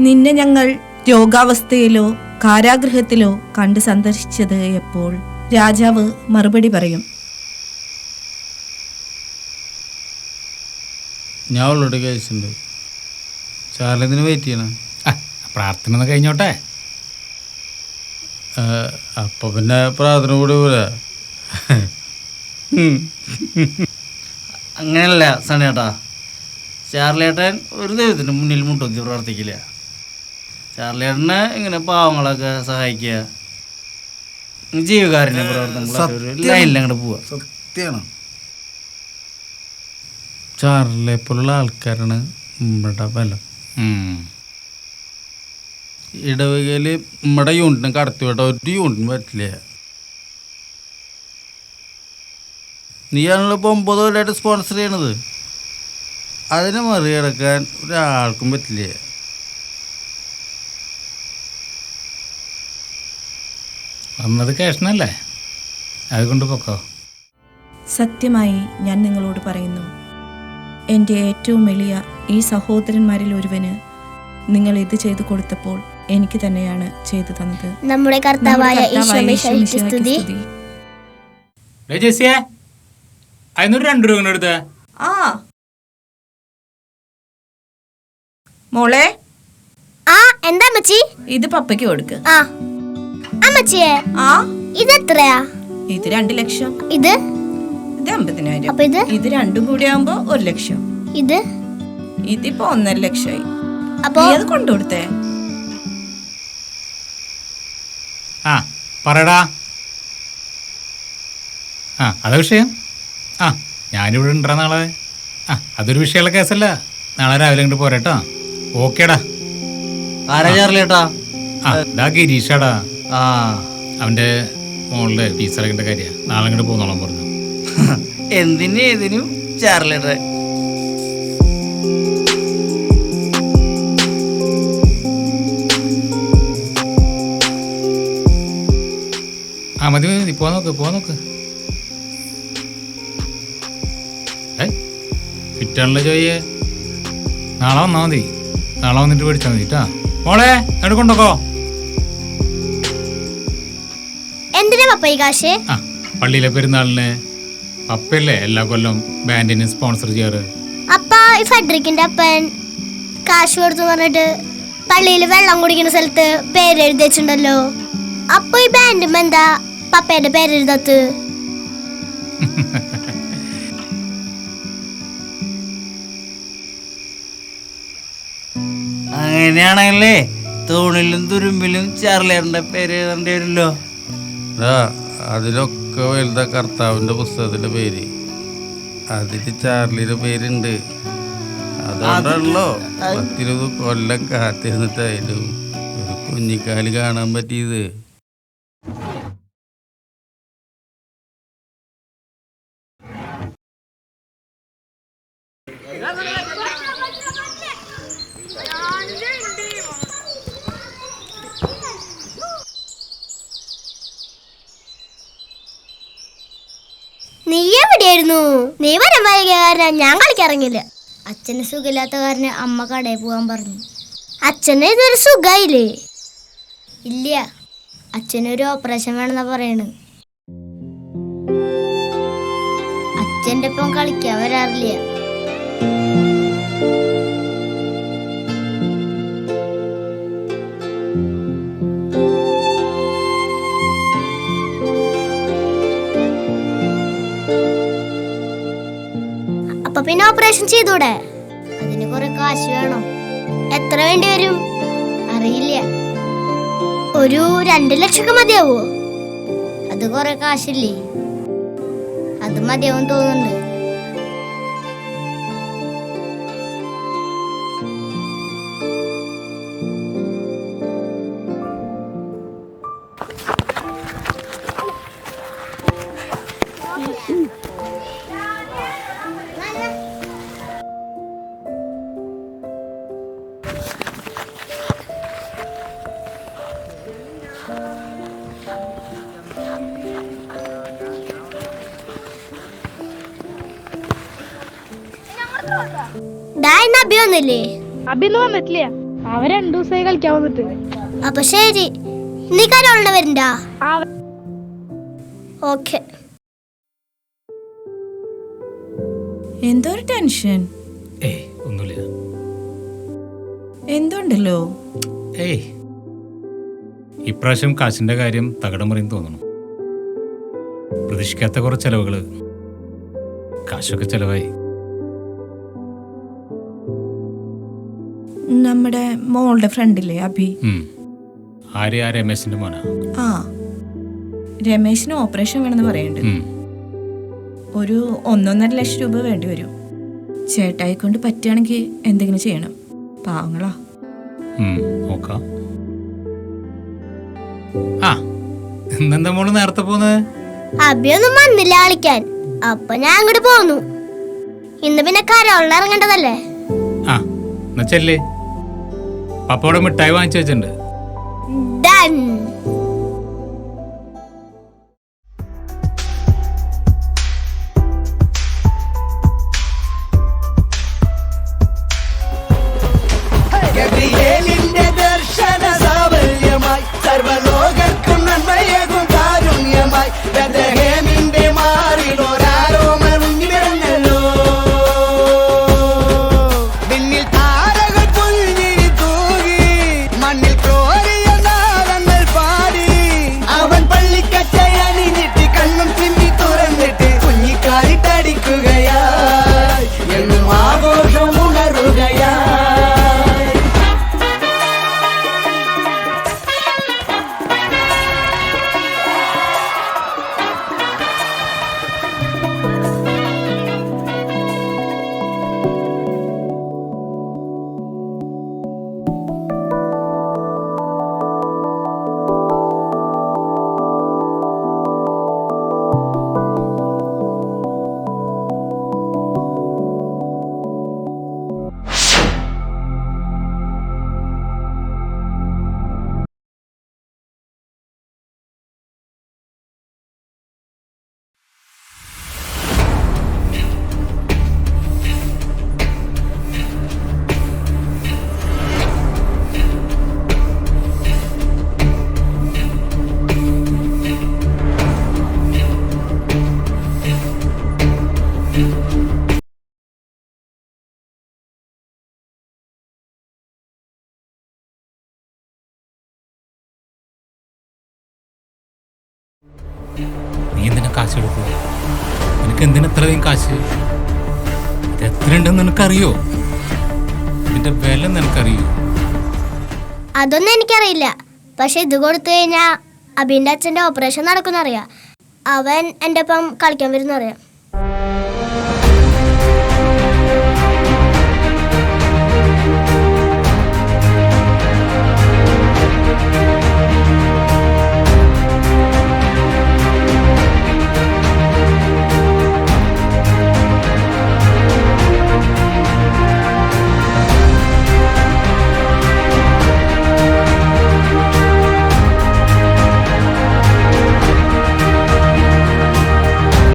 നിന്നെ ഞങ്ങൾ രോഗാവസ്ഥയിലോ കാരാഗൃഹത്തിലോ കണ്ട് സന്ദർശിച്ചത് എപ്പോൾ? രാജാവ് മറുപടി പറയും. ഞാൻ ഉള്ളോട്ട് കഴിച്ചിട്ടുണ്ട്. ചാർലിന് വെയിറ്റ് ചെയ്യണം. പ്രാർത്ഥന ഒന്ന് കഴിഞ്ഞോട്ടെ. അപ്പൊ പിന്നെ പ്രാർത്ഥന കൂടി പോലെ. അങ്ങനെയല്ല സണിയേട്ടാ, ചാർലിയേട്ടൻ ഒരു ദൈവത്തിന് മുന്നിൽ മുട്ടൊത്തി പ്രാർത്ഥിക്കില്ല. ചാർലിയേട്ടനെ ഇങ്ങനെ പാവങ്ങളൊക്കെ സഹായിക്കുക, ജീവകാരുണ്യ പ്രവർത്തനങ്ങളൊക്കെ ഒരു ലൈനിൽ അങ്ങോട്ട് പോവുക. സത്യമാണ്. ചാർലിയെ പോലുള്ള ആൾക്കാരാണ് നമ്മുടെ ബലം. ഇടവകയിൽ നമ്മുടെ യൂണിറ്റിനെ കടത്തിവിട്ട ഒരു യൂണിറ്റിന് പറ്റില്ല. നീയാണല്ലോ ഇപ്പോൾ 9 കൊല്ലമായിട്ട് സ്പോൺസർ ചെയ്യണത്. അതിനെ മറികടക്കാൻ ഒരാൾക്കും പറ്റില്ല. വന്നത് കേഷനല്ലേ, അതുകൊണ്ട് പൊക്കോ. സത്യമായി ഞാൻ നിങ്ങളോട് പറയുന്നു, എൻ്റെ ഏറ്റവും എളിയ ഈ സഹോദരന്മാരിൽ ഒരുവന് നിങ്ങൾ ഇത് ചെയ്തു കൊടുത്തപ്പോൾ എനിക്ക് തന്നെയാണ് ചെയ്തു തന്നത്. നമ്മുടെ കർത്താവായ ഈശോമിശിഹായ്ക്ക് സ്തുതി. അതിനൊരു 2 രൂപ എടുത്ത. ആ മോളെ, ആ എന്താ അമ്മച്ചി? ഇത് പപ്പയ്ക്ക് കൊടുക്ക്. ആ അമ്മച്ചിയെ, ആ ഇത് എത്രയാ? ഇത് 2 ലക്ഷം. ഇത് 50,000. അപ്പൊ ഇത് രണ്ടും കൂടി ആവുമ്പോ 1 ലക്ഷം. ഇതിപ്പോ 1.5 ലക്ഷമായി. അപ്പൊ അത് കൊണ്ടുകൊടുത്തേ. ആ പറയടാ. അതാ വിഷയം. ഞാനിവിടെ ഉണ്ടാ നാളെ. അതൊരു വിഷയമുള്ള കേസല്ല. നാളെ രാവിലെ ഇങ്ങോട്ട് പോരാട്ടോ. ഓക്കേടാ. ആരാ ചാർലിയേട്ടാ? ഇതാ ഗിരീഷാടാ. ആ, അവൻ്റെ മോളില് ഫീസ് അടക്കേണ്ട കാര്യമാണ്. നാളെ ഇങ്ങോട്ട് പോന്നോളാൻ പറഞ്ഞു. എന്തിനും ഏതിനും ചാർലിയേട്ടൻ. മതി മതി, പോവാൻ നോക്ക്. ഫിറ്റാണല്ലോ ചോയ്യേ. നാളെ വന്നാൽ മതി. നാളെ വന്നിട്ട് മേടിച്ചാൽ മതി കേട്ടാ. മോളെ അങ്ങോട്ട് കൊണ്ടോക്കോ. എന്തിനാ പപ്പ ഈ കാശ്? പള്ളിയിലെ പെരുന്നാളിന് പപ്പയല്ലേ എല്ലാ കൊല്ലം ബാൻഡിന് സ്പോൺസർ ചെയ്യാറ്. അപ്പ ഈ ഫെഡറിക്കിന്റെ അപ്പൻ കാശ് കൊടുത്തു പറഞ്ഞിട്ട് പള്ളിയിൽ വെള്ളം കുടിക്കുന്ന സ്ഥലത്ത് പേരെഴുതി വെച്ചിട്ടുണ്ടല്ലോ. അപ്പൊ ഈ ബാൻഡും എന്താ പപ്പയുടെ പേരെഴുതത്ത്? അങ്ങനെയാണല്ലേ തൂണിലും തുരുമ്പിലും ചാർലിയേട്ടൻ്റെ പേര് എഴുതേണ്ടി വരുമല്ലോ. അതിലൊക്കെ വലുതാ കർത്താവിൻ്റെ പുസ്തകത്തിൻ്റെ പേര്. അതിൽ ചാർലിയുടെ പേരുണ്ട്. അതുകൊണ്ടാണല്ലോ 10-20 കൊല്ലം കാത്തിരുന്നിട്ടായാലും ഒരു കുഞ്ഞിക്കാല് കാണാൻ പറ്റിയത്. നീ എവിടെയായിരുന്നു? നീ വരാൻ വൈകിയ കാരണം ഞാൻ കളിക്കിറങ്ങില്ല. അച്ഛന് സുഖമില്ലാത്ത കാരണം അമ്മ കടയിൽ പോകാൻ പറഞ്ഞു. അച്ഛന് ഇതൊരു സുഖായില്ലേ? ഇല്ല, അച്ഛനൊരു ഓപ്പറേഷൻ വേണമെന്നാ പറയണ്. അച്ഛൻ്റെ ഒപ്പം കളിക്കാൻ വരാറില്ല. അപ്പൊ പിന്നെ ഓപ്പറേഷൻ ചെയ്തൂടെ? അതിന് കുറെ കാശ് വേണം. എത്ര വേണ്ടി വരും അറിയില്ല. ഒരു 2 ലക്ഷമൊക്കെ മതിയാവോ? അത് കുറെ കാശില്ലേ? അത് മതിയാവും തോന്നുന്നുണ്ട്. ഇന്ന് അബി വന്നില്ലേ? അബിന്ന് വന്നിട്ടില്ല, അവൻ 2 ദിവസമായി കളിക്കാൻ വന്നിട്ട്. അപ്പൊ ശരി, നീ കരോളിന് വരണ്ട. ഓക്കെ. എന്തോ ഒരു ടെൻഷൻ. ഏയ് ഒന്നുമില്ല. എന്തുണ്ടല്ലോ? ഏയ് ഇപ്രാവശ്യം കാശിന്റെ കാര്യം തകിടം മറിയും തോന്നുന്നു. പ്രതീക്ഷിക്കാത്ത കുറച്ച് ചെലവുകള്, കാശൊക്കെ ചെലവായി. നമ്മുടെ മോളുടെ ഫ്രണ്ടില്ലേ അഭി? ആര്യ രമേശിന്റെ മോനാ. ആ, രമേശിന് ഓപ്പറേഷൻ വേണമെന്ന് പറയുന്നുണ്ട്. ഒരു 1.5 ലക്ഷം രൂപ വേണ്ടി വരും. ചേട്ടായി കൊണ്ട് പറ്റുകയാണെങ്കിൽ എന്തെങ്കിലും ചെയ്യണം. പാവങ്ങളാ. നോക്കാം. ആ, ഇന്നെന്താ മോള് നേരത്തെ പോന്നത്? അബിയൊന്നും വന്നില്ല കളിക്കാൻ, അപ്പൊ ഞാൻ അങ്ങോട്ട് പോന്നു. ഇന്ന് പിന്നെ കരോളിന് ഇറങ്ങേണ്ടതല്ലേ? ആ, എന്നാ ചെല്ലേ. പപ്പയോടെ മിഠായി വാങ്ങിച്ചു വെച്ചിട്ടുണ്ട്. ഡൺ. ഗബ്രിയേലിന്റെ ദർശന സാവല്യമായി സർവലോകർക്കും നന്മയേകും കാരുണ്യമായി ബെത്ലഹേമിന്റെ മാറിലൊരാരോമരുന്നിറങ്ങല്ലോ. വിണ്ണിൽ താരകൾ പുൽഞ്ഞിരി തൂകി മണ്ണിൽ ക്രോരിയ നാദങ്ങൾ പാടി അവൻ പള്ളിക്കച്ചയണിഞ്ഞിട്ട് കണ്ണും ചിമ്മി തുറന്നിട്ട് കുഞ്ഞിക്കാലിട്ടടിക്കുകയായി എന്നും ആഘോഷം ഉണരുകയായി. നീ എന്തിനാ കാശ് എടുക്കുക? നിനക്ക് എന്തിനാ ഇത്രയും കാശ്? ഇത് എത്ര ഉണ്ടെന്ന് നിനക്കറിയോ? ഇതിന്റെ വില നിനക്കറിയോ? അതൊന്നും എനിക്കറിയില്ല. പക്ഷെ ഇത് കൊടുത്തു കഴിഞ്ഞാ അബിന്റെ അച്ഛന്റെ ഓപ്പറേഷൻ നടക്കുന്നറിയാം. അവൻ എന്റെ ഒപ്പം കളിക്കാൻ വരുന്നറിയാം.